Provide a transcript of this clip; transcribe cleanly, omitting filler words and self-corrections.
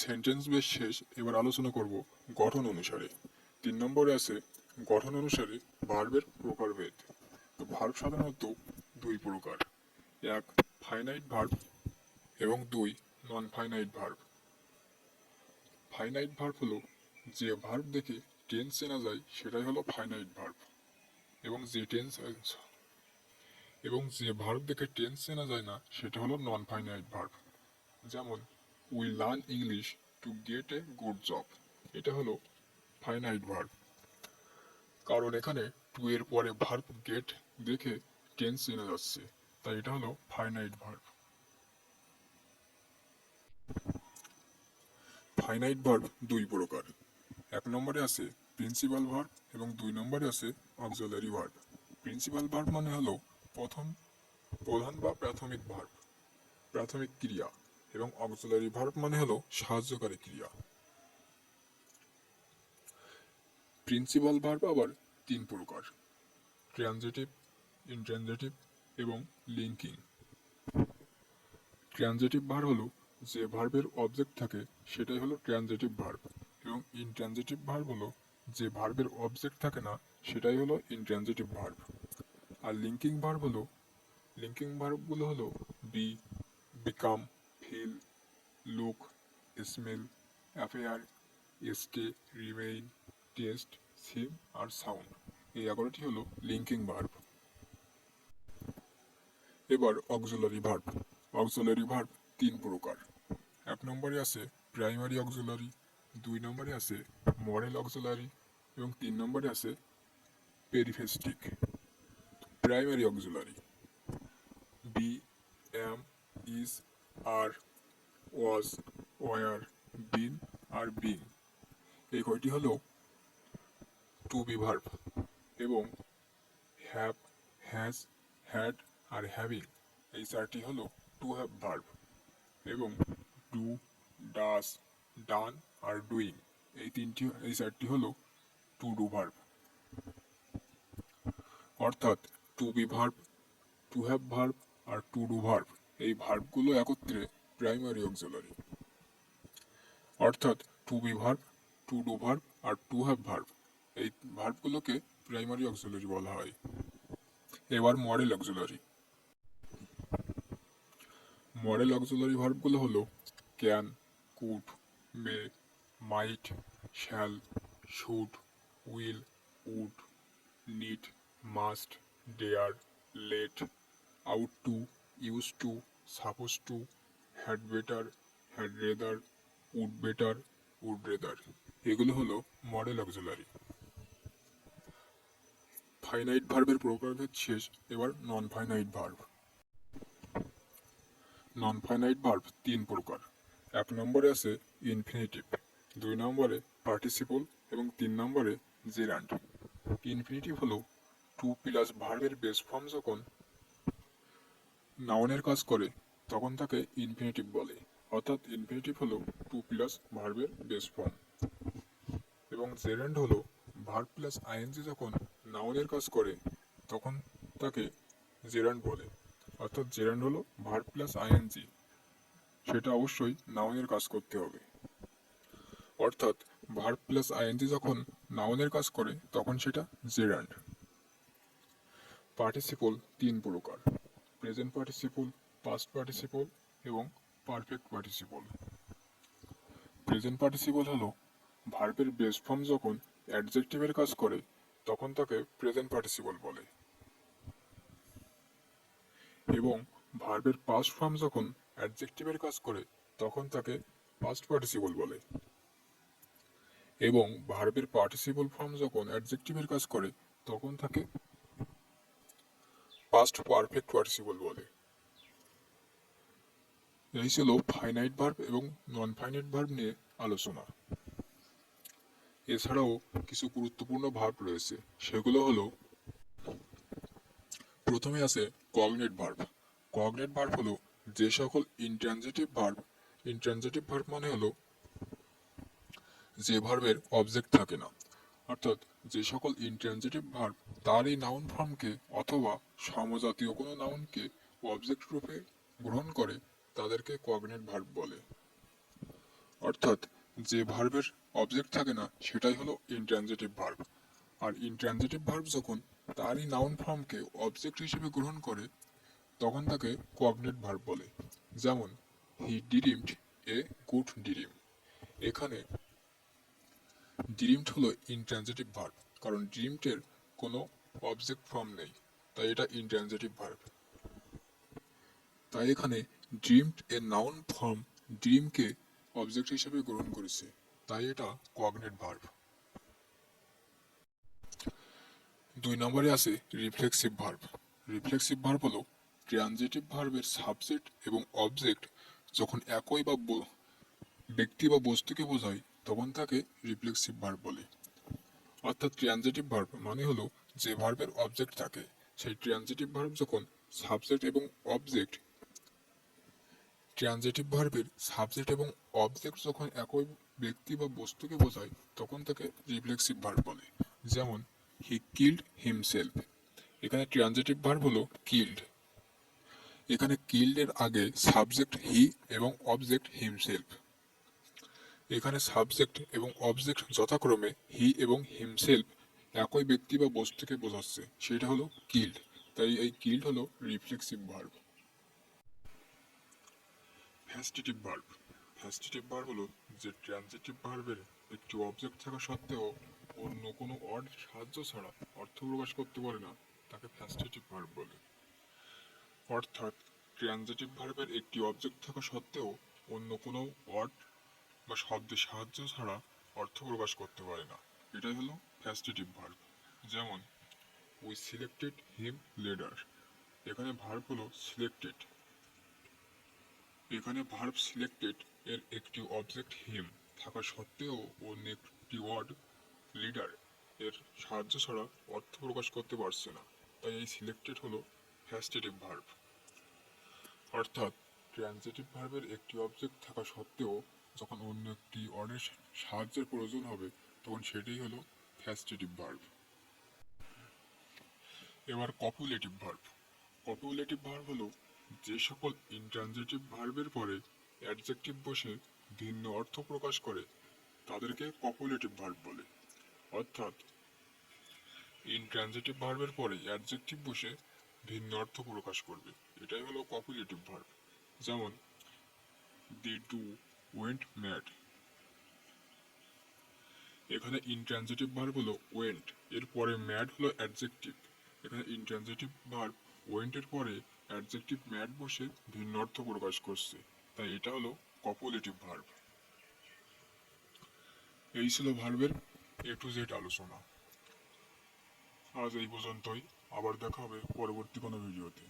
Sentence base শেষ। এবার আলোচনা করব গঠন অনুসারে। 3 নম্বরে আছে গঠন অনুসারে ভার্বের প্রকারভেদ। তো ভার্ব সাধারণত দুই প্রকার, এক ফাইনাইট ভার্ব এবং দুই নন ফাইনাইট ভার্ব। ফাইনাইট ভার্ব হলো যে ভার্ব দেখে টেন্স চেনা যায় সেটাই হলো ফাইনাইট ভার্ব, এবং যে ভার্ব দেখে টেন্স চেনা যায় না সেটা হলো নন ফাইনাইট ভার্ব। যেমন we learn English to get a good job, এটা হলো ফাইনাইট ভার্ব, কারণ এখানে টু এর পরে ভার্ব গেট দেখে টেন্স চেনা যাচ্ছে, তাই এটা হলো ফাইনাইট ভার্ব। ফাইনাইট ভার্ব দুই প্রকার, এক নম্বরে আছে প্রিন্সিপাল ভার্ব এবং দুই নম্বরে আছে অক্সিলারি ভার্ব। প্রিন্সিপাল ভার্ব মানে হলো প্রধান বা প্রাথমিক ভার্ব, প্রাথমিক ক্রিয়া, এবং অক্সিলারি ভার্ব মানে হলো সাহায্যকারী ক্রিয়া। প্রিন্সিপাল ভার্ব আবার তিন প্রকার, ট্রানজিটিভ, ইনট্রানজিটিভ এবং লিঙ্কিং। ট্রানজিটিভ ভার্ব হলো যে ভার্বের অবজেক্ট থাকে সেটাই হলো ট্রানজিটিভ ভার্ব, এবং ইনট্রানজিটিভ ভার্ব হলো যে ভার্বের অবজেক্ট থাকে না সেটাই হলো ইনট্রানজিটিভ ভার্ব। আর লিঙ্কিং ভার্বগুলো হলো be, become, feel, look, smell, appear, stay, remain, taste, seem আর সাউন্ড। এই 11টি হলো লিঙ্কিং ভার্ব। এবার অক্সিলারি ভার্ব। অক্সিলারি ভার্ব তিন প্রকার, এক নম্বরে আছে প্রাইমারি অক্সিলারি, দুই নম্বরে আছে মডেল অক্সিলারি এবং তিন নম্বরে আছে periphrastic. Primary auxiliary be, am, is, are, was, were, been আর বিং। এই কয়টি হলো টু বি ভার্ব, এবং হ্যাভ, হ্যাজ, হ্যাড আর হ্যাভিং এই চারটি হলো টু হ্যাভ ভার্ব, এবং ডু, ডাস, ডান আর ডুইং এই চারটি হলো টু ডু ভার্ব। অর্থাৎ to be verb, to have verb আর টু ডু ভার্ব এই ভার্বগুলো একত্রে প্রাইমারি অক্সিলারি। অর্থাৎ to be verb, to do verb আর টু হ্যাভ ভার্ব এই ভার্বগুলোকে প্রাইমারি অক্সিলারি বলা হয়। এবার মডেল অক্সিলারি। মডেল অক্সিলারি ভার্বগুলো হলো can, could, may, might, shall, should, will, would, need, must, dare, let, ought to, use to, suppose to, had better, had rather, would better, would rather এগুলো হলো modal auxiliary. Finite ভার্বের প্রকারভেদ শেষ। এবার non finite verb. Non finite verb তিন প্রকার, এক নম্বরে আছে ইনফিনিটিভ, দুই নম্বরে পার্টিসিপল এবং তিন নম্বরে জেরান্ড। ইনফিনিটিভ হলো টু প্লাস ভার্বের বেস ফর্ম যখন নাউনের কাজ করে তখন তাকে ইনফিনিটিভ বলে। অর্থাৎ ইনফিনিটিভ হলো টু প্লাস ভার্বের বেস ফর্ম, এবং জেরান্ড হলো ভার্ব প্লাস আইএনজি যখন নাউনের কাজ করে তখন তাকে জেরান্ড বলে। অর্থাৎ জেরান্ড হলো ভার্ব প্লাস আইএনজি, সেটা অবশ্যই নাউনের কাজ করতে হবে। অর্থাৎ ভার্ব প্লাস আইএনজি যখন নাউনের কাজ করে তখন সেটা জেরান্ড। পার্টিসিপল তিন প্রকার, প্রেজেন্ট পার্টিসিপল, পাস্ট পার্টিসিপল এবং পারফেক্ট পার্টিসিপল। প্রেজেন্ট পার্টিসিপল হলো ভার্বের বেস ফর্ম যখন অ্যাডজেক্টিভের কাজ করে তখন তাকে প্রেজেন্ট পার্টিসিপল বলে, এবং ভার্বের পাস্ট ফর্ম যখন অ্যাডজেক্টিভের কাজ করে তখন তাকে পাস্ট পার্টিসিপল বলে, এবং ভার্বের পার্টিসিপল ফর্ম যখন অ্যাডজেক্টিভের কাজ করে তখন তাকে পাস্ট পারফেক্ট পার্টিসিপল বলে। এই ছিল ফাইনাইট ভার্ব এবং নন ফাইনাইট ভার্ব নিয়ে আলোচনা। এছাড়াও কিছু গুরুত্বপূর্ণ ভার্ব রয়েছে, সেগুলো হলো প্রথমে আছে কগনেট ভার্ব। কগনেট ভার্ব হলো যে সকল ইনট্রানজিটিভ ভার্ব মানে হলো যে ভার্বের অবজেক্ট থাকে না। অর্থাৎ যে সকল ইনট্রানজিটিভ ভার্ব তারই নাউন ফর্মকে অথবা সমজাতীয় কোনো নাউনকে অবজেক্ট রূপে গ্রহণ করে তাদেরকে কগনেট ভার্ব বলে। অর্থাৎ যে ভার্বের অবজেক্ট থাকে না সেটাই হলো ইনট্রানজিটিভ ভার্ব। আর ইনট্রানজিটিভ ভার্ব যখন তারই নাউন ফর্মকে অবজেক্ট হিসেবে গ্রহণ করে তখন তাকে কগনেট ভার্ব বলে। যেমন হি ডিরিমড এ গুড ডিরিম। এখানে ডিরিমড হলো ইনট্রানজিটিভ ভার্ব, কারণ ডিরিমডের কোনো অবজেক্ট ফর্ম নেই, তাই এটা ইনট্রানজিটিভ ভার্ব। তাই এখানে ড্রিমড এর নাউন ফর্ম ড্রিমকে অবজেক্ট হিসেবে গ্রহণ করেছে, তাই এটা কগনেট ভার্ব। 2 নম্বরে আছে রিফ্লেক্সিভ ভার্ব। রিফ্লেক্সিভ ভার্ব হলো ট্রানজিটিভ ভার্বের সাবজেক্ট এবং অবজেক্ট যখন একই বা ব্যক্তি বা বস্তুকে বোঝায় তখন তাকে রিফ্লেক্সিভ ভার্ব বলে। অর্থাৎ ট্রানজিটিভ ভার্ব মানে হলো যে ভার্বের অবজেক্ট থাকে, সেই ট্রানজিটিভ ভার্ব যখন সাবজেক্ট এবং অবজেক্ট ট্রানজিটিভ ভার্বের সাবজেক্ট এবং অবজেক্ট যখন একই ব্যক্তি বা বস্তুকে বোঝায় তখন তাকে রিফ্লেক্সিভ ভার্ব বলে। যেমন হি কিল্ড হিমসেলফ। এখানে ট্রানজিটিভ ভার্ব হলো কিল্ড। এখানে কিল্ড এর আগে সাবজেক্ট হি এবং অবজেক্ট হিমসেলফ। এখানে সাবজেক্ট এবং অবজেক্ট যথাক্রমে হি এবং হিমসেলফ একই ব্যক্তি বা বস্তুকে বোঝাচ্ছে, সেটা হলো কিল্ড। তাই এই কিল্ড হলো রিফ্লেক্সিভ ভার্ব। ফ্যাস্টিটিভ ভার্ব। ফ্যাস্টিটিভ ভার্ব হলো যে ট্রানজিটিভ ভার্বের একটি অবজেক্ট থাকা সত্ত্বেও অন্য কোনো ওয়ার্ড সাহায্য ছাড়া অর্থ প্রকাশ করতে পারে না, তাকে ফ্যাস্টিটিভ ভার্ব বলে। অর্থাৎ ট্রানজিটিভ ভার্বের একটি অবজেক্ট থাকা সত্ত্বেও অন্য কোনো ওয়ার্ড বা শব্দের সাহায্য ছাড়া অর্থ প্রকাশ করতে পারে না, এটাই হলো ফ্যাস্টিটিভ ভার্ব। যেমন উই সিলেক্টেড হিম লেডার। এখানে ভার্ব হলো সিলেক্টেড। এখানে ভার্ব সিলেক্টেড এর একটি অবজেক্ট হিম থাকা সত্ত্বেও অন্য একটি ওয়ার্ড লিডার এর সাহায্য ছাড়া অর্থ প্রকাশ করতে পারছে না, তাই এই সিলেক্টেড হলো ফ্যাস্টিটিভ ভার্ব। অর্থাৎ ট্রানজিটিভ ভার্বের একটি অবজেক্ট থাকা সত্ত্বেও যখন অন্য একটি ওয়ার্ডের সাহায্যের প্রয়োজন হবে তখন সেটাই হলো ফ্যাস্টিটিভ ভার্ব। এবার কপুলেটিভ ভার্ব। কপুলেটিভ ভার্ব হলো যে সকল ইনট্রানজিটিভ ভার্বের পরে অ্যাডজেক্টিভ বসে ভিন্ন অর্থ প্রকাশ করে তাদেরকে কপুলেটিভ ভার্ব বলে। অর্থাৎ ইনট্রানজিটিভ ভার্বের পরে অ্যাডজেক্টিভ বসে ভিন্ন অর্থ প্রকাশ করবে, এটাই হলো কপুলেটিভ ভার্ব। যেমন দি টু ওয়েন্ট ম্যাড। এখানে ইনট্রানজিটিভ ভার্ব হলো ওয়েন্ট, এর পরে ম্যাড হলো অ্যাডজেক্টিভ। এখানে ইনট্রানজিটিভ ভার্ব ওয়েন্ট এর পরে অ্যাডজেক্টিভ ম্যাড বসে ভিন্ন অর্থ প্রকাশ করছে, তাই এটা হলো কপুলেটিভ ভার্ব। এই ছিল ভার্বের এ টু জেড আলোচনা। আজ এই পর্যন্তই, আবার দেখা হবে পরবর্তী কোনো ভিডিওতে।